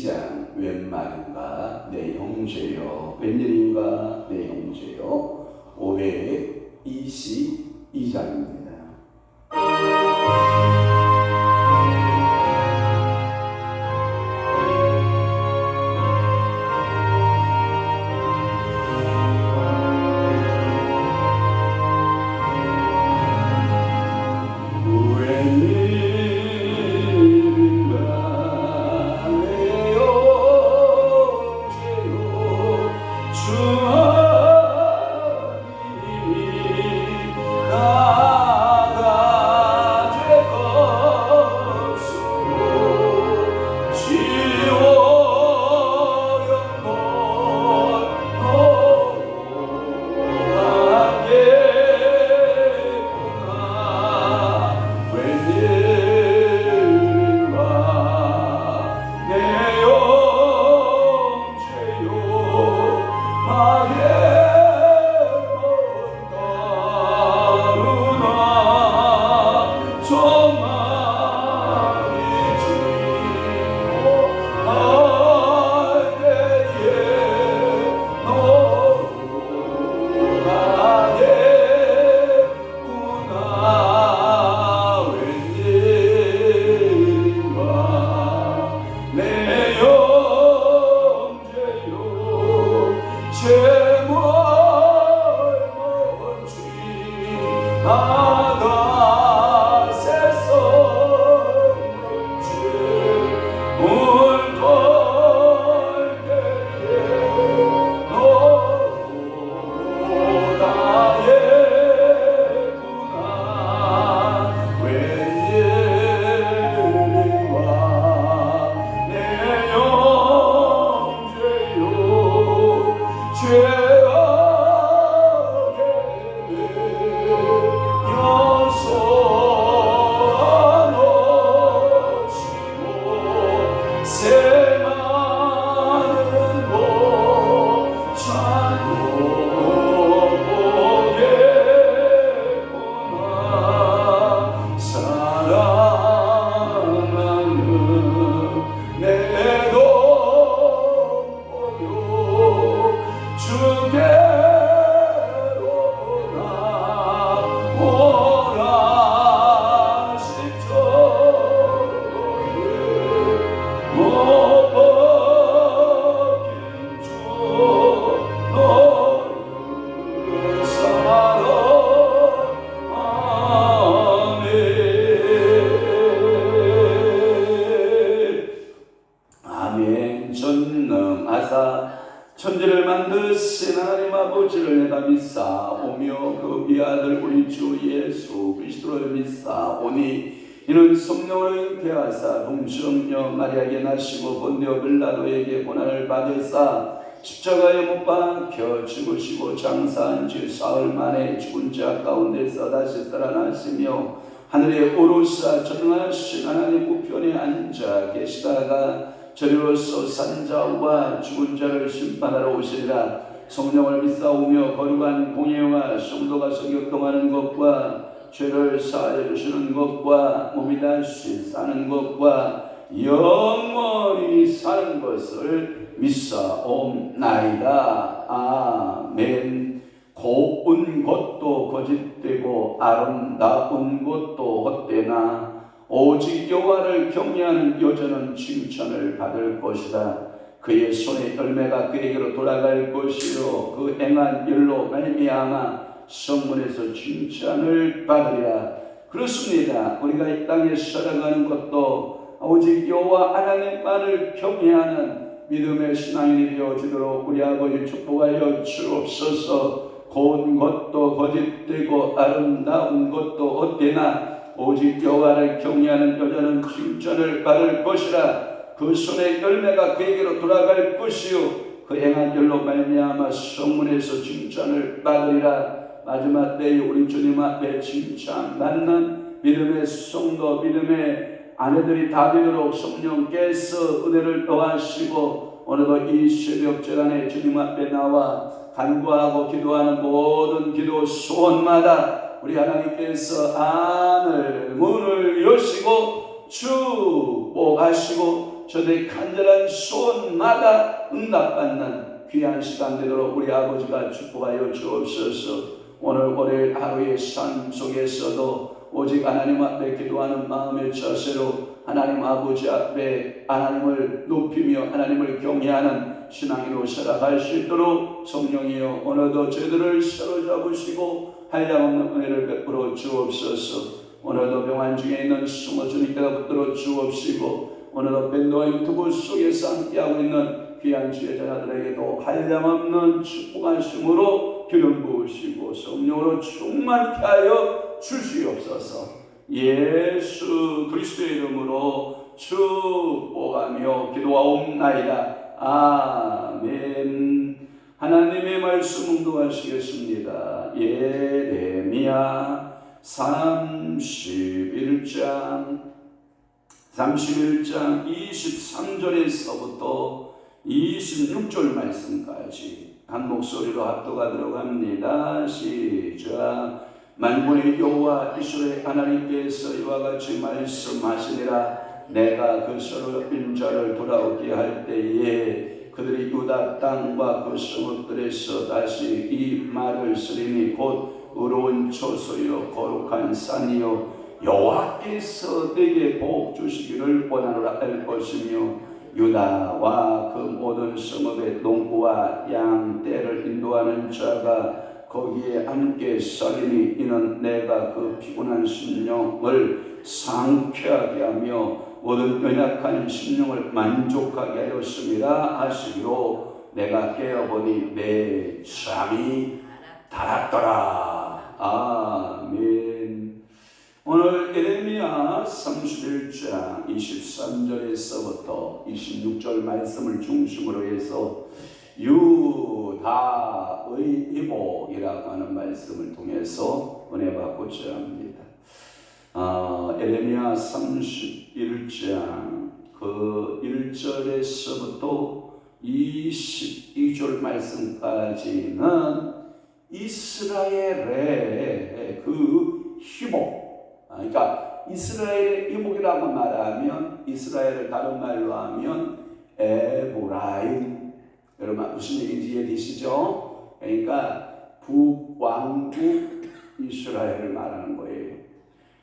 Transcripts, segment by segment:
2장 웬말인가 내 형제여 웬일인가 내 형제여 522장입니다. 천지를 만드신 하나님 아버지를 내가 믿사오며 그 비아들 우리 주 예수 그리스도를 믿사오니 이는 성령을 잉태하사 동성녀 마리아에게 나시고 본디오 빌라도에게 고난을 받으사 십자가에 못 박혀 죽으시고 장사한 지 사흘 만에 죽은 자 가운데서 다시 살아나시며 하늘에 오르사 전능하신 하나님 우편에 앉아 계시다가 저리로서 산 자와 죽은 자를 심판하러 오시리라. 성령을 믿사오며 거룩한 공예와 성도가 성격동하는 것과 죄를 사하여 주시는 것과 몸이 다시 사는 것과 영원히 사는 것을 믿사옵나이다. 아멘. 고운 것도 거짓되고 아름다운 것도 헛되나 오직 여호와를 경외하는 여자는 칭찬을 받을 것이다. 그의 손의 열매가 그에게로 돌아갈 것이요 그 행한 일로 말미암아 성문에서 칭찬을 받으리라. 그렇습니다. 우리가 이 땅에 살아가는 것도 오직 여호와 하나님만을 경외하는 믿음의 신앙인이 되어지도록 우리 아버지 축복하여 주옵소서. 고운 것도 거짓되고 아름다운 것도 헛되나 오직 여호와를 경외하는 여자는 칭찬을 받을 것이라. 그 손의 열매가 그에게로 돌아갈 것이요 그 행한 일로 말미암아 성문에서 칭찬을 받으리라. 마지막 때에 우리 주님 앞에 칭찬받는 믿음의 성도 믿음의 아내들이 다 되도록 성령께서 은혜를 더하시고 오늘도 이 새벽 재단에 주님 앞에 나와 간구하고 기도하는 모든 기도 소원마다 우리 하나님께서 하늘 문을 여시고 축복하시고 저들의 간절한 소원마다 응답받는 귀한 시간 되도록 우리 아버지가 축복하여 주옵소서. 오늘 월요일 하루의 삶 속에서도 오직 하나님 앞에 기도하는 마음의 자세로 하나님 아버지 앞에 하나님을 높이며 하나님을 경외하는 신앙으로 살아갈 수 있도록 성령이여 오늘도 저희들을 사로잡으시고 한량없는 은혜를 베풀어 주옵소서. 오늘도 병환 중에 있는 숨어 주님께서 붙들어 주옵시고 오늘도 밴드와 유튜브 속에서 함께하고 있는 귀한 주의 자녀들에게도 한량없는 축복하심으로 기름 부으시고 성령으로 충만케 하여 주시옵소서. 예수 그리스도의 이름으로 축복하며 기도하옵나이다. 아멘. 하나님의 말씀 응독하시겠습니다. 예레미야 31장 23절에서부터 26절 말씀까지 한 목소리로 합독하 들어갑니다. 시작. 만군의 여호와 이스라엘 하나님께서 이와 같이 말씀하시니라. 내가 그 서러운 자를 돌아오게 할 때에 그들이 유다 땅과 그 성읍들에서 다시 이 말을 쓰리니 곧 의로운 초소요 거룩한 산이요 여호와께서 내게 복 주시기를 원하노라 할 것이며 유다와 그 모든 성읍의 농부와 양 떼를 인도하는 자가 거기에 함께 서리니 이는 내가 그 피곤한 심령을 상쾌하게 하며 모든 연약한 심령을 만족하게 하였습니다 하시기로 내가 깨어보니 내 잠이 달았더라. 아멘. 오늘 예레미야 31장 23절에서부터 26절 말씀을 중심으로 해서 유다의 이복이라고 하는 말씀을 통해서 은혜 받고자 합니다. 예레미야 31장 그 1절에서부터 22절 말씀까지는 이스라엘의 그 희복, 그러니까 이스라엘의 희복이라고 말하면 이스라엘을 다른 말로 하면 에브라임. 여러분 무슨 얘기인지 이해되시죠? 그러니까 북왕국 이스라엘을 말하는 거예요.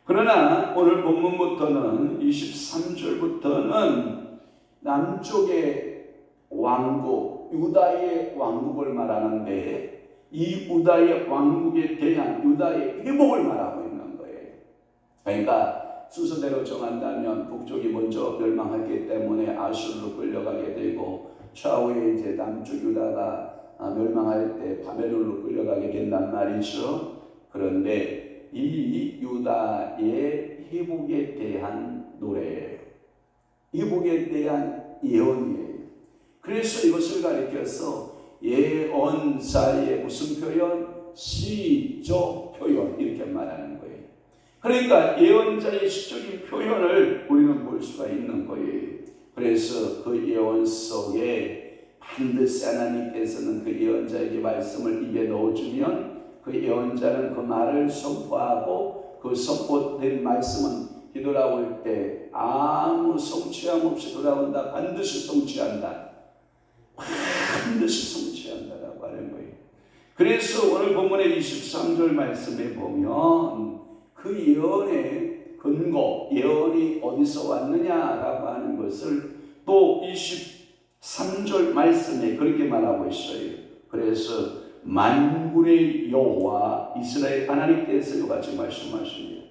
그러나 오늘 본문부터는 23절부터는 남쪽의 왕국 유다의 왕국을 말하는데 이 유다의 왕국에 대한 유다의 회복을 말하고 있는 거예요. 그러니까 순서대로 정한다면 북쪽이 먼저 멸망하기 때문에 아수르로 끌려가게 되고 좌우에 이제 남쪽 유다가 멸망할 때 바벨론으로 끌려가게 된단 말이죠. 그런데 이 유다의 회복에 대한 노래예요. 회복에 대한 예언이에요. 그래서 이것을 가리켜서 예언자의 무슨 표현? 시적 표현 이렇게 말하는 거예요. 그러니까 예언자의 시적인 표현을 우리는 볼 수가 있는 거예요. 그래서 그 예언 속에 반드시 하나님께서는 그 예언자에게 말씀을 입에 넣어주면 그 예언자는 그 말을 선포하고 그 선포된 말씀은 뒤돌아올 때 아무 성취함 없이 돌아온다. 반드시 성취한다. 반드시 성취한다라고 하는 거예요. 그래서 오늘 본문의 23절 말씀에 보면 그 예언의 근거, 예언이 어디서 왔느냐라고 하는 것을 또 23절 말씀에 그렇게 말하고 있어요. 그래서 만군의 여호와 이스라엘 하나님께서 이같이 말씀하십니다.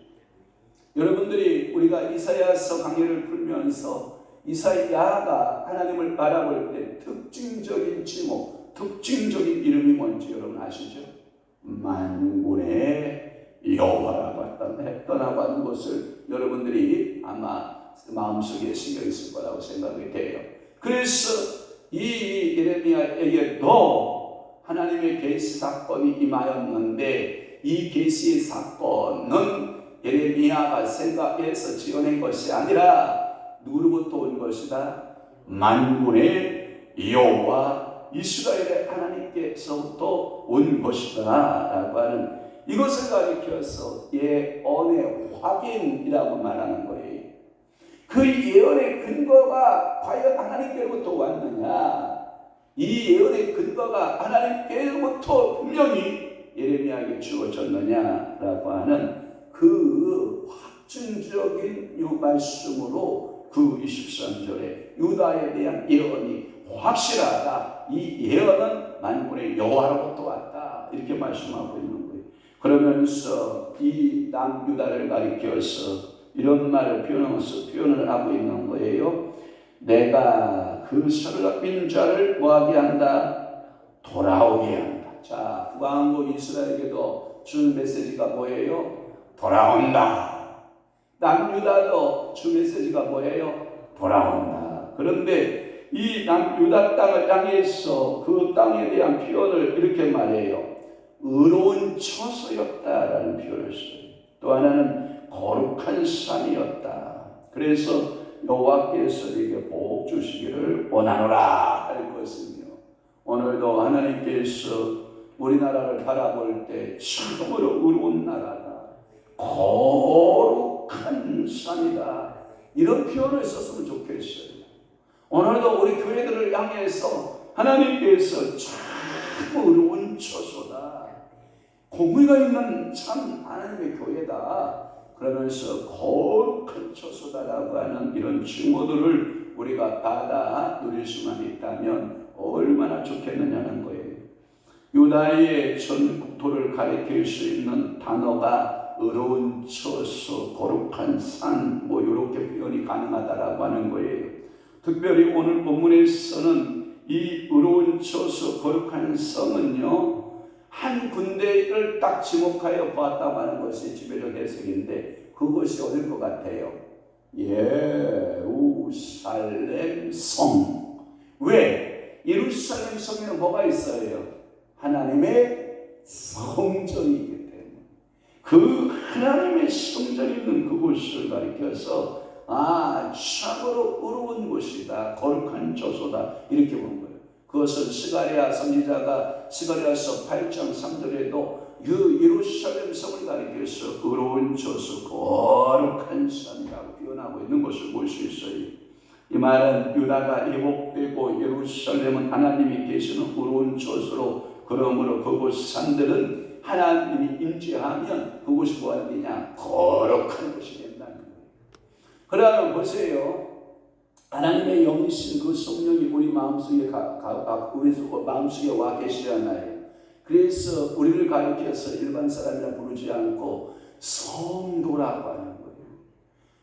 여러분들이 우리가 이사야서 강의를 풀면서 이사야가 하나님을 바라볼 때 특징적인 제목, 특징적인 이름이 뭔지 여러분 아시죠? 만군의 여호와라고 했다고 하는 것을 여러분들이 아마 마음속에 신경이 있을 거라고 생각이 돼요. 그래서 이 예레미야에게도 하나님의 계시 사건이 임하였는데 이 계시의 사건은 예레미야가 생각해서 지어낸 것이 아니라 누구로부터 온 것이다? 만군의 여호와 이스라엘의 하나님께서부터 온 것이다 라고 하는 이것을 가리켜서 예언의 확인이라고 말하는 거예요. 그 예언의 근거가 과연 하나님께로부터 왔느냐? 이 예언의 근거가 하나님께로부터 분명히 예레미야에게 주어졌느냐라고 하는 그 확증적인 이 말씀으로 그 23절에 유다에 대한 예언이 확실하다. 이 예언은 만군의 여호와로부터 왔다. 이렇게 말씀하고 있는 거예요. 그러면서 이 남유다를 가리켜서 이런 말을 표현을 하고 있는 거예요. 내가 그 서럽인 자를 뭐하게 한다? 돌아오게 한다. 자, 북왕국 이스라엘에게도 준 메시지가 뭐예요? 돌아온다. 남유다도 주 메시지가 뭐예요? 돌아온다. 그런데 이 남유다 땅을 향해서 그 땅에 대한 표현을 이렇게 말해요. 의로운 처소였다라는 표현을 써요. 또 하나는 거룩한 산이었다. 그래서 여호와께서 네게 복 주시기를 원하노라 할 것이며, 오늘도 하나님께서 우리나라를 바라볼 때 참으로 의로운 나라다, 거룩한 산이다, 이런 표현을 썼으면 좋겠어요. 오늘도 우리 교회들을 향해서 하나님께서 참 의로운 처소다, 공의가 있는 참 하나님의 교회다, 그러면서 거룩한 처소다라고 하는 이런 징후들을 우리가 받아 누릴 수만 있다면 얼마나 좋겠느냐는 거예요. 유다의 전 국토를 가리킬 수 있는 단어가 의로운 처소, 거룩한 산, 뭐 이렇게 표현이 가능하다라고 하는 거예요. 특별히 오늘 본문에서는 이 의로운 처소, 거룩한 성은요, 한 군데를 딱 지목하여 보았다고 하는 것이 지배적 해석인데, 그것이 어딜 것 같아요? 예루살렘 성. 왜? 예루살렘 성에는 뭐가 있어요? 하나님의 성전이 있기 때문에 그 하나님의 성전이 있는 그곳을 가리켜서 참으로 의로운 곳이다, 거룩한 처소다, 이렇게 보는 거예요. 그것은 스가랴 선지자가 스가랴서 8장 3절에도 그 예루살렘 성을 가리켜서 의로운 처소, 거룩한 산이라고 표현하고 있는 것을 볼 수 있어요. 이 말은 유다가 예복되고 예루살렘은 하나님이 계시는 의로운 처소로, 그러므로 그곳 산들은 하나님이 임재하면 그곳이 뭐가 되냐? 거룩한 것이 된다는 거예요. 그러면 보세요. 하나님의 영이신 그 성령이 우리 마음속에 마음속에 와 계시잖아요. 그래서 우리를 가리켜서 일반 사람이라 부르지 않고 성도라고 하는 거예요.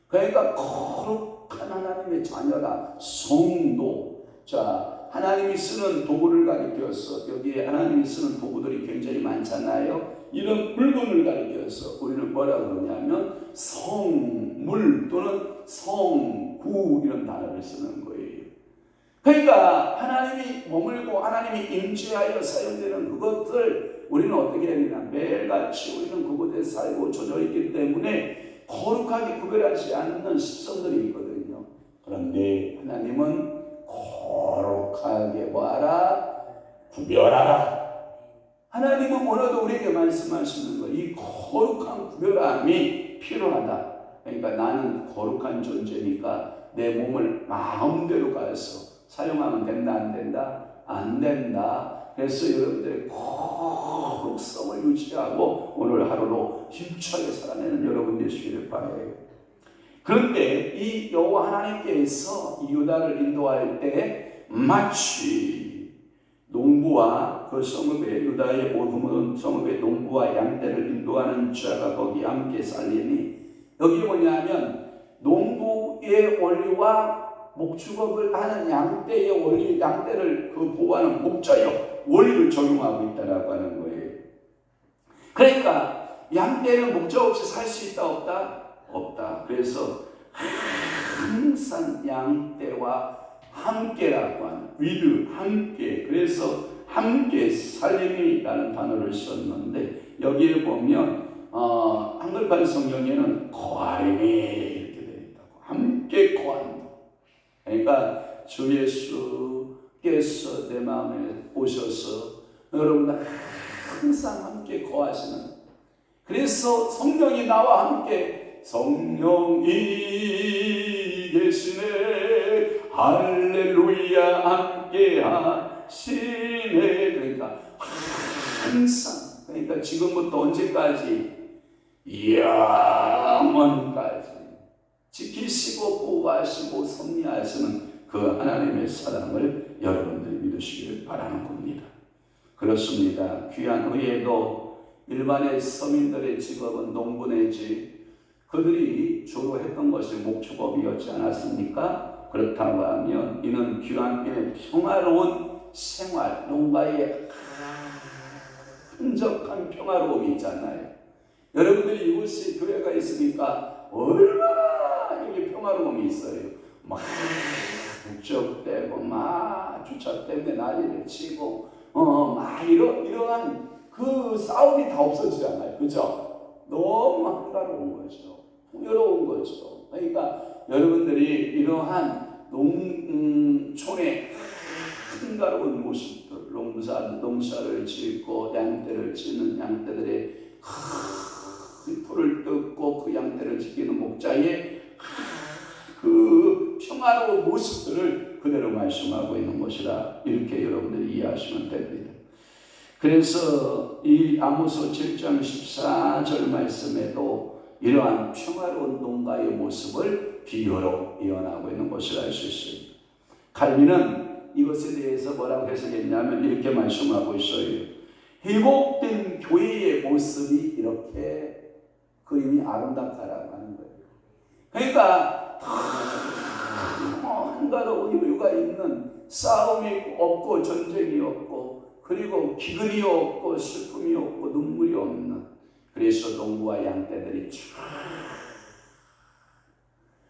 그러니까 거룩한 하나님의 자녀다, 성도. 자, 하나님이 쓰는 도구를 가리켜서, 여기에 하나님이 쓰는 도구들이 굉장히 많잖아요. 이런 물건을 가리켜서 우리는 뭐라고 그러냐면 성물 또는 성구, 이런 단어를 쓰는 거예요. 그러니까 하나님이 머물고 하나님이 임재하여 사용되는 그것들 우리는 어떻게 해야 되냐? 매일같이 우리는 그곳에 살고 젖어 있기 때문에 거룩하게 구별하지 않는 습성들이 있거든요. 그런데 하나님은 거룩하게 뭐하라? 구별하라. 하나님은 오늘도 우리에게 말씀하시는 거예요. 이 거룩한 구별함이 필요하다. 그러니까 나는 거룩한 존재니까 내 몸을 마음대로 가서 사용하면 된다, 안 된다? 안 된다. 그래서 여러분들의 거룩성을 유지하고 오늘 하루로 힘차게 살아내는 여러분 되시기를 바라요. 그런데 이 여호와 하나님께서 이 유다를 인도할 때 마치 농부와 그 성읍의 유다의 모든 성읍의 농부와 양떼를 인도하는 자가 거기 함께 살리니, 여기 뭐냐면 농부의 원리와 목축업을 하는 양떼의 원리, 양떼를 그 보호하는 목자의 원리를 적용하고 있다라고 하는 거예요. 그러니까 양떼는 목자 없이 살 수 있다, 없다? 없다. 그래서 항상 양떼와 함께라고 하는, with, 함께. 그래서 함께 살림이라는 단어를 썼는데, 여기에 보면 한글판 성경에는 거하림이 이렇게 되어 있다고. 함께 거한다. 그러니까 주 예수께서 내 마음에 오셔서 여러분들 항상 함께 거하시는, 그래서 성령이 나와 함께 성령이 할렐루야 함께 하시네. 그러니까 항상, 그러니까 지금부터 언제까지? 영원까지 지키시고 보호하시고 섭리하시는 그 하나님의 사랑을 여러분들이 믿으시길 바라는 겁니다. 그렇습니다. 귀한 의회도 일반의 서민들의 직업은 농부 내지 그들이 주로 했던 것이 목축업이었지 않았습니까? 그렇다고 하면 이는 귀한인의 평화로운 생활, 농가의 한적한 평화로움이 있잖아요. 여러분들이 이곳에 교회가 있으니까 얼마나 여기 평화로움이 있어요. 막 북적대고 막 주차 때문에 난리를 치고 막 이러한 그 싸움이 다 없어지잖아요. 그죠? 너무 한가로운 거죠. 풍요로운 거죠. 그러니까 여러분들이 이러한 농촌의 한가로운 모습들, 농사를 짓고 양떼를 짓는 양떼들의 풀을 뜯고 그 양떼를 지키는 목자의 그 평화로운 모습들을 그대로 말씀하고 있는 것이라 이렇게 여러분들이 이해하시면 됩니다. 그래서 이 아모스 7장 14절 말씀에도 이러한 평화로운 농가의 모습을 비유로 예언하고 있는 것을 알 수 있습니다. 칼빈은 이것에 대해서 뭐라고 해석했냐면 이렇게 말씀하고 있어요. 회복된 교회의 모습이 이렇게 그림이 아름답다라고 하는 거예요. 그러니까 한가로운 여유가 있는, 싸움이 없고 전쟁이 없고 그리고 기근이 없고 슬픔이 없고 눈물이 없는, 그래서 농부와 양떼들이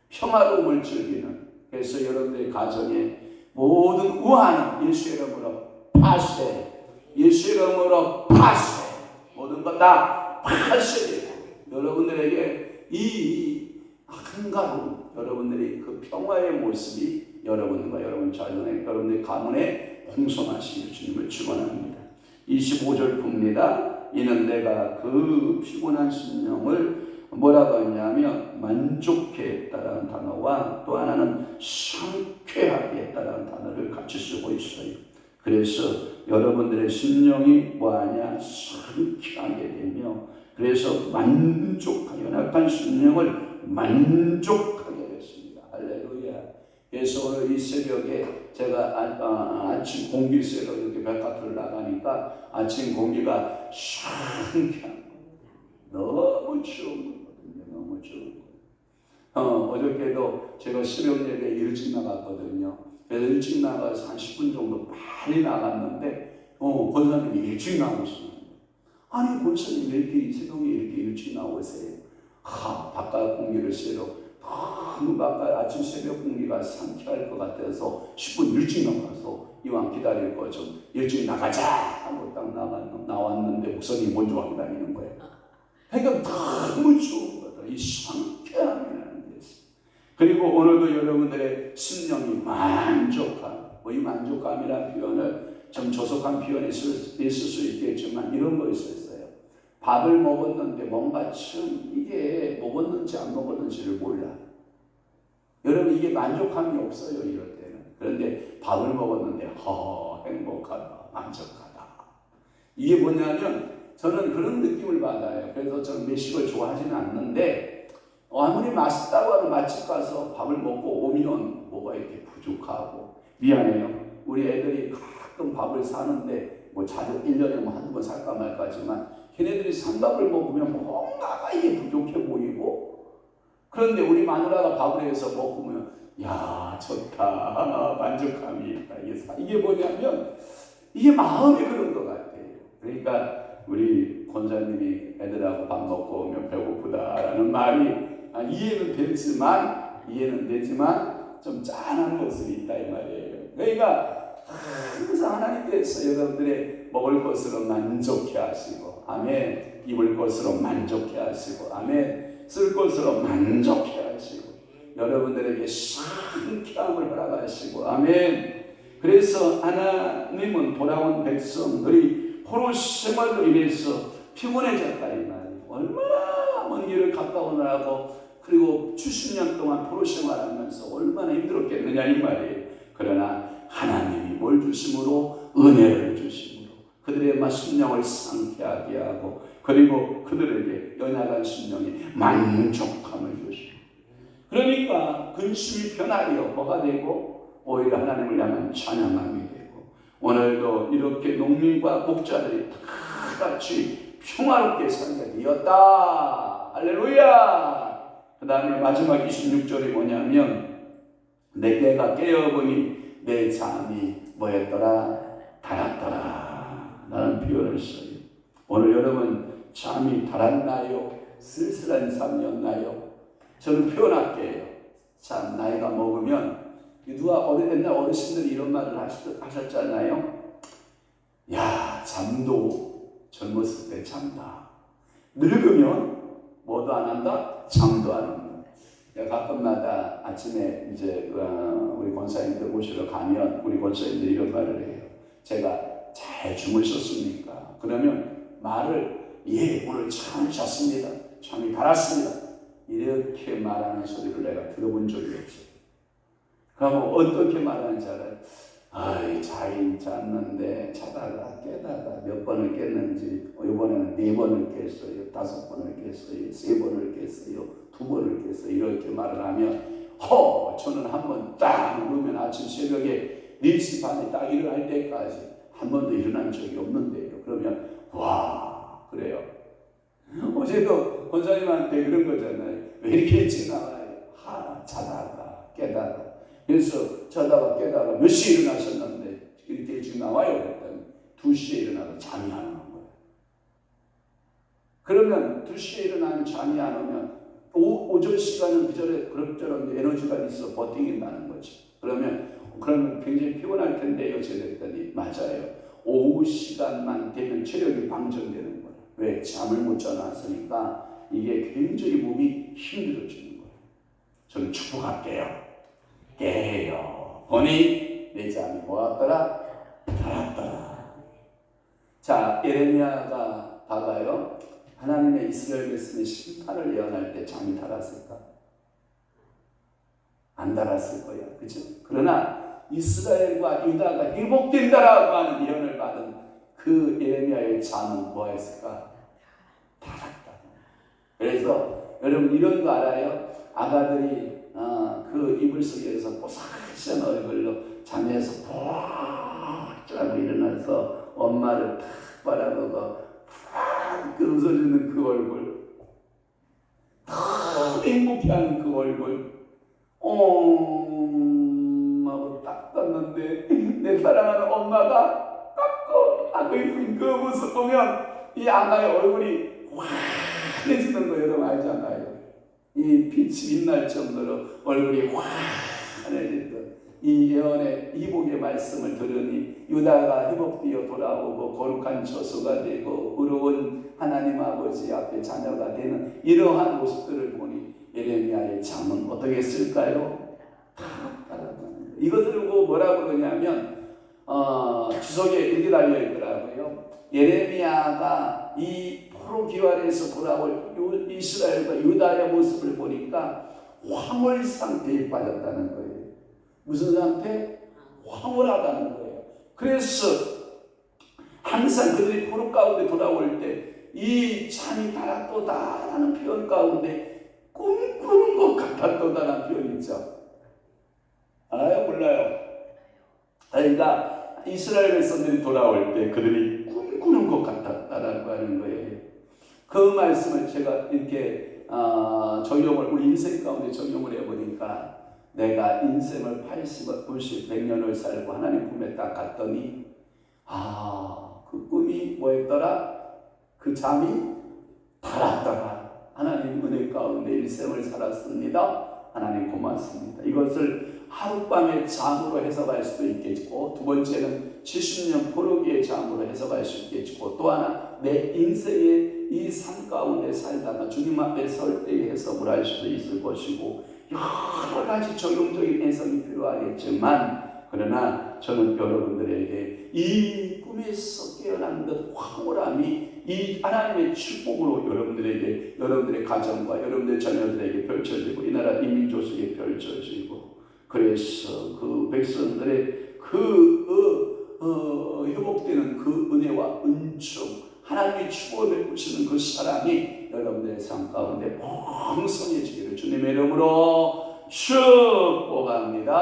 평화로움을 즐기는, 그래서 여러분들의 가정에 모든 우환은 예수의 이름으로 파쇄, 예수의 이름으로 파쇄, 모든 것 다 파쇄되고 여러분들에게 이 한가로움, 여러분들이 그 평화의 모습이 여러분과 여러분 자녀의 여러분들의 가문에 공손하시길 주님을 축원합니다. 25절 봅니다. 이는 내가 그 피곤한 심령을 뭐라고 했냐면 만족해 했다라는 단어와 또 하나는 상쾌하게 했다라는 단어를 같이 쓰고 있어요. 그래서 여러분들의 심령이 뭐하냐? 상쾌하게 되며, 그래서 만족하게, 연약한 심령을 만족하게 됐습니다. 할렐루야. 그래서 오늘 이 새벽에 제가 아침 공기 쐬러 이렇게 바깥으로 나가니까 아침 공기가 상쾌한 거예요. 너무 추운 거거든요. 너무 추운 거예요. 어저께도 제가 새벽 예배 일찍 나갔거든요. 그래서 일찍 나가서 한 10분 정도 빨리 나갔는데 권사님이 일찍 나오시는 거예요. 아니 권사님 왜 이렇게 새벽에 이렇게 일찍 나오세요? 바깥 공기를 쐬러 너무 바깥 아침 새벽 공기가 상쾌할 것 같아서 10분 일찍 나가서 이왕 기다릴 거 좀 일찍 나가자 하고 딱 나왔는데 목사님이 먼저 기다리는 거예요. 그러니까 너무 좋은 거다. 이 상쾌함이라는 게 있어요. 그리고 오늘도 여러분들의 심령이 만족함, 이 만족감이라는 표현을 좀 조속한 표현이 있을 수 있겠지만 이런 거 있었어요. 밥을 먹었는데 뭔가 참 이게 먹었는지 안 먹었는지를 몰라. 여러분 이게 만족함이 없어요 이럴 때는. 그런데 밥을 먹었는데 행복하다, 만족하다. 이게 뭐냐면 저는 그런 느낌을 받아요. 그래서 저는 외식을 좋아하지는 않는데 아무리 맛있다고 하는 맛집 가서 밥을 먹고 오면 뭐가 이렇게 부족하고 미안해요. 우리 애들이 가끔 밥을 사는데 뭐 자주 1년에 뭐 한두 번 살까 말까지만 걔네들이 산밥을 먹으면 뭔가가 이게 부족해 보이고, 그런데 우리 마누라가 밥을 해서 먹으면 야 좋다, 만족감이 있다. 이게 뭐냐면 이게 마음이 그런 것 같아요. 그러니까 우리 권사님이 애들하고 밥 먹고 오면 배고프다라는 말이 이해는 되지만 좀 짠한 모습이 있다 이 말이에요. 그러니까 항상 하나님께서 여러분들의 먹을 것으로 만족해 하시고, 아멘, 입을 것으로 만족해 하시고, 아멘, 쓸 것으로 만족해 하시고, 여러분들에게 상쾌함을 허락하시고, 아멘. 그래서 하나님은 돌아온 백성들이 포로 생활로 인해서 피곤해졌다 이 말이에요. 얼마나 먼 길을 갔다 오느라고 그리고 70년 동안 포로 생활하면서 얼마나 힘들었겠느냐 이 말이에요. 그러나 하나님이 뭘 주심으로? 은혜를 주심으로 그들의 심령을 상쾌하게 하고 그리고 그들에게 연약한 심령이 만족함을 주시고 그러니까 근심이 변하여 뭐가 되고 오히려 하나님을 향한 찬양함이 되고 오늘도 이렇게 농민과 목자들이 다 같이 평화롭게 살게 되었다. 할렐루야. 그 다음에 마지막 26절이 뭐냐면 내가 깨어보니 내 잠이 뭐였더라? 달았더라 라는 표현을 써요. 오늘 여러분 잠이 달았나요? 쓸쓸한 잠이었나요? 저는 표현할게요. 참 나이가 먹으면 누가 옛날 어르신들이 이런 말을 하셨잖아요. 야 잠도 젊었을 때 잠다. 늙으면 뭐도 안 한다? 잠도 안 한다. 가끔마다 아침에 이제 우리 권사님들 모시러 가면 우리 권사님들이 이런 말을 해요. 제가 잘 주무셨습니까? 그러면 말을 예 오늘 참 잤습니다. 잠이 달았습니다. 이렇게 말하는 소리를 내가 들어본 적이 없어요. 그러면 어떻게 말하는지 알아요? 아이 자긴 잤는데 자다가 깨다가 몇 번을 깼는지 이번에는 4번을 깼어요. 5번을 깼어요. 3번을 깼어요. 2번을 깼어요. 이렇게 말을 하면 저는 한번 딱 누우면 아침 새벽에 4시 반에 딱 일어날 때까지 한 번도 일어난 적이 없는데요. 그러면 와 그래요. 어제도 권사님한테 그런 거잖아요. 왜 이렇게 일찍 나와요? 자다가 깨다가 그래서 자다가 깨다가 몇 시에 일어나셨는데 이렇게 일찍 나와요? 그랬더니 2시에 일어나서 잠이 안 오는 거예요. 그러면 2시에 일어나면 잠이 안 오면 오전 시간은 그럭저럭 에너지가 있어 버팅인다는 거죠. 그러면 굉장히 피곤할 텐데요. 제가 그랬더니 맞아요. 오후 시간만 되면 체력이 방전되는 거예요. 왜? 잠을 못 자놨으니까 이게 굉장히 몸이 힘들어지는 거예요. 저는 축복할게요. 깨요. 보니 내 잠이 뭐였더라? 달았더라. 자, 예레미야가 봐봐요. 하나님의 이스라엘 백성의 심판을 예언할 때 잠이 달았을까? 안 달았을 거야. 그죠? 그러나 이스라엘과 유다가 회복된다라고 하는 예언을 받은 그 예레미야의 잠은 뭐였을까? 달았다. 그래서 여러분 이런 거 알아요? 아가들이 그 이불 속에서 뽀삭한 얼굴로 잠에서 푹 일어나서 엄마를 탁 바라보고 푹 웃어주는 그 얼굴, 너무 행복해하는 그 얼굴, 하고 딱 떴는데 내 사랑하는 엄마가 하고 있는 그 모습 보면 이 아가의 얼굴이 환해지는 거 여러분 알잖아요. 이 빛이 빛날 정도로 얼굴이 환해졌던 이 예언의 이복의 말씀을 들으니 유다가 회복되어 돌아오고 거룩한 처소가 되고 의로운 하나님 아버지 앞에 자녀가 되는 이러한 모습들을 보니 예레미야의 잠은 어떻게 했을까요? 이것을 보고 뭐라고 그러냐면 주석에 이렇게 달려있더라고요. 예레미야가 이 포로 기활에서 돌아올 이스라엘과 유다의 모습을 보니까 황홀 상태에 빠졌다는 거예요. 무슨 상태? 황홀하다는 거예요. 그래서 항상 그들이 포로 가운데 돌아올 때 이 잠이 달았도다라는 표현 가운데 꿈꾸는 것 같았도다라는 표현 있죠. 알아요? 몰라요? 그러니까 이스라엘 백성들이 돌아올 때 그들이 꿈꾸는 것 같았다라고 하는 거예요. 그 말씀을 제가 이렇게 적용을 우리 인생 가운데 적용을 해보니까 내가 인생을 80, 90, 100년을 살고 하나님 품에 딱 갔더니 그 꿈이 뭐였더라? 그 잠이 달았더라. 하나님 은혜 가운데 일생을 살았습니다. 하나님 고맙습니다. 이것을 하룻밤의 잠으로 해석할 수도 있겠고 두 번째는 70년 포로기의 잠으로 해석할 수 있겠고 또 하나 내 인생의 이 삶 가운데 살다가 주님 앞에 설 때의 해석을 할 수도 있을 것이고 여러 가지 적용적인 해석이 필요하겠지만 그러나 저는 여러분들에게 이 꿈에서 깨어난 듯 황홀함이 이 하나님의 축복으로 여러분들에게, 여러분들의 가정과 여러분들의 자녀들에게 펼쳐지고 이 나라 이민족 속에 펼쳐지고, 그래서 그 백성들의 회복되는 그 은혜와 은총, 하나님의 축복을 베푸시는 그 사랑이 여러분들의 삶 가운데 풍성해지기를 주님의 이름으로 축복합니다.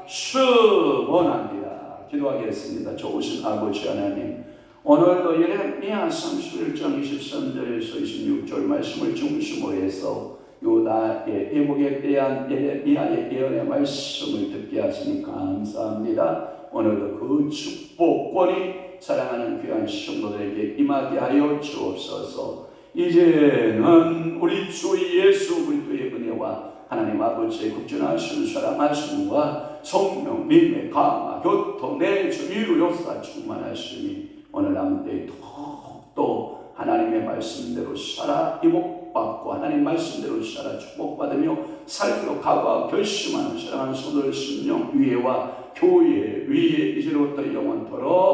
축원합니다. 기도하겠습니다. 좋으신 아버지 하나님, 오늘도 예레미야 31장 23절에서 26절 말씀을 중심으로 해서 유다의 회복에 대한 예레미야의 예언의 말씀을 듣게 하시니 감사합니다. 오늘도 그 축복권이 사랑하는 귀한 성도들에게 임하게 하여 주옵소서. 이제는 우리 주 예수 그리스도의 은혜와 하나님 아버지의 국존하신 사랑하심과 성령 믿음의 강화 교통 내주 위로 역사 충만하시니 오늘 남은 때에 더욱더 하나님의 말씀대로 살아 이복받고 하나님 말씀대로 살아 축복받으며 살기로 각오하고 결심하는 사랑하는 성도들 심령 위에와 교회 위에 이제로부터 영원토록